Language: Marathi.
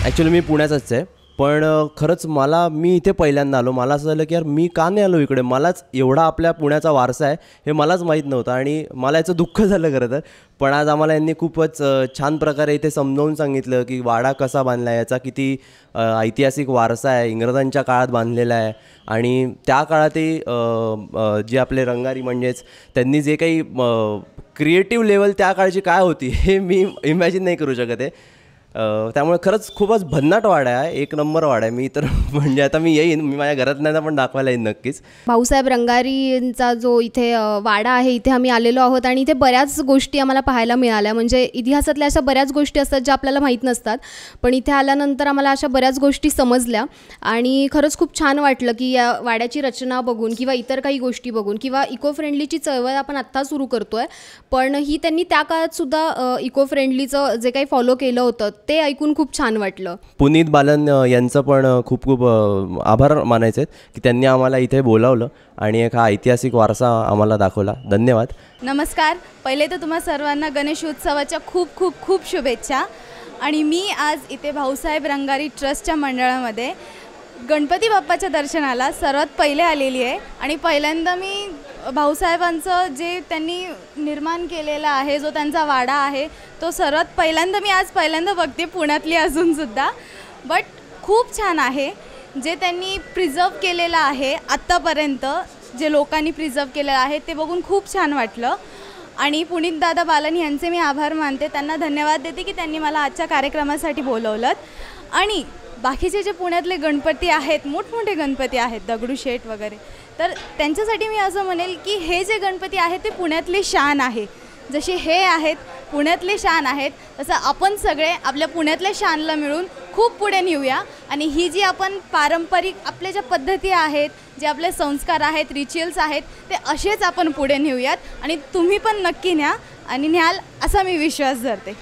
ॲक्च्युली मी पुण्याचाच आहे, पण खरंच मी इथे पहिल्यांदा आलो. मला असं झालं की यार मी का नाही आलो इकडे, मलाच एवढा आपल्या पुण्याचा वारसा आहे हे मलाच माहीत नव्हतं आणि मला याचं दुःख झालं खरं तर. पण आज आम्हाला यांनी खूपच छान प्रकारे इथे समजावून सांगितलं की वाडा कसा बांधला आहे, याचा किती ऐतिहासिक वारसा आहे, इंग्रजांच्या काळात बांधलेला आहे आणि त्या काळातही जे आपले रंगारी म्हणजेच त्यांनी जे काही क्रिएटिव्ह लेवल त्या काळची काय होती हे मी इमॅजिन नाही करू शकत आहे. त्यामुळे खरंच खूपच भन्नाट वाडा आहे, एक नंबर वाडा आहे. मी तर म्हणजे आता मी येईन, मी माझ्या घरातल्यांना पण दाखवायला येईन नक्कीच. भाऊसाहेब रंगारींचा जो इथे वाडा आहे, इथे आम्ही आलेलो आहोत आणि इथे बऱ्याच गोष्टी आम्हाला पाहायला मिळाल्या. म्हणजे इतिहासातल्या अशा बऱ्याच गोष्टी असतात ज्या आपल्याला माहीत नसतात, पण इथे आल्यानंतर आम्हाला अशा बऱ्याच गोष्टी समजल्या आणि खरंच खूप छान वाटलं की या वाड्याची रचना बघून किंवा इतर काही गोष्टी बघून किंवा इको फ्रेंडलीची चळवळ आपण आत्ता सुरू करतो आहे, पण ही त्यांनी त्या काळातसुद्धा इको फ्रेंडलीचं जे काही फॉलो केलं होतं ते ऐकून खूप छान वाटलं. पुनीत बालन यांचं पण खूप खूप आभार मानायचे आहेत की त्यांनी आम्हाला इथे बोलावलं आणि एक हा ऐतिहासिक वारसा आम्हाला दाखवला. धन्यवाद. नमस्कार. पहिले तर तुम्हा सर्वांना गणेश उत्सवाच्या खूप खूप खूप शुभेच्छा. आणि मी आज इथे भाऊसाहेब रंगारी ट्रस्टच्या मंडळामध्ये गणपती बाप्पाच्या दर्शनाला सर्वात पहिले आलेली आहे आणि पहिल्यांदा मी भाऊसाहेबांचं जे त्यांनी निर्माण केलेला आहे, जो त्यांचा वाडा आहे, तो सर्वात पहिल्यांदा मी आज बघते, पुण्यातली अजूनसुद्धा. बट खूप छान आहे जे त्यांनी प्रिझर्व केलेलं आहे आत्तापर्यंत, जे लोकांनी प्रिझर्व केलेलं आहे ते बघून खूप छान वाटलं. आणि पुनीत दादा बालन यांचे मी आभार मानते, त्यांना धन्यवाद देते की त्यांनी मला आजच्या कार्यक्रमासाठी बोलवलं. आणि बाकीचे जे पुण्यातले गणपती आहेत, मोठमोठे गणपती आहेत, दगडूशेठ वगैरे, तर त्यांच्यासाठी मी असं म्हणेल की हे जे गणपती आहेत ते पुण्यातली शान आहे. जसे हे आहेत पुण्यातले शान आहेत, तसं आपण सगळे आपल्या पुण्यातल्या शानला मिळून खूप पुढे नेऊया आणि ही जी आपण पारंपरिक आपल्या ज्या पद्धती आहेत, जे आपले संस्कार आहेत, रिच्युअल्स आहेत, ते असेच आपण पुढे नेऊयात आणि तुम्ही पण नक्की न्या आणि न्याल असा मी विश्वास धरते.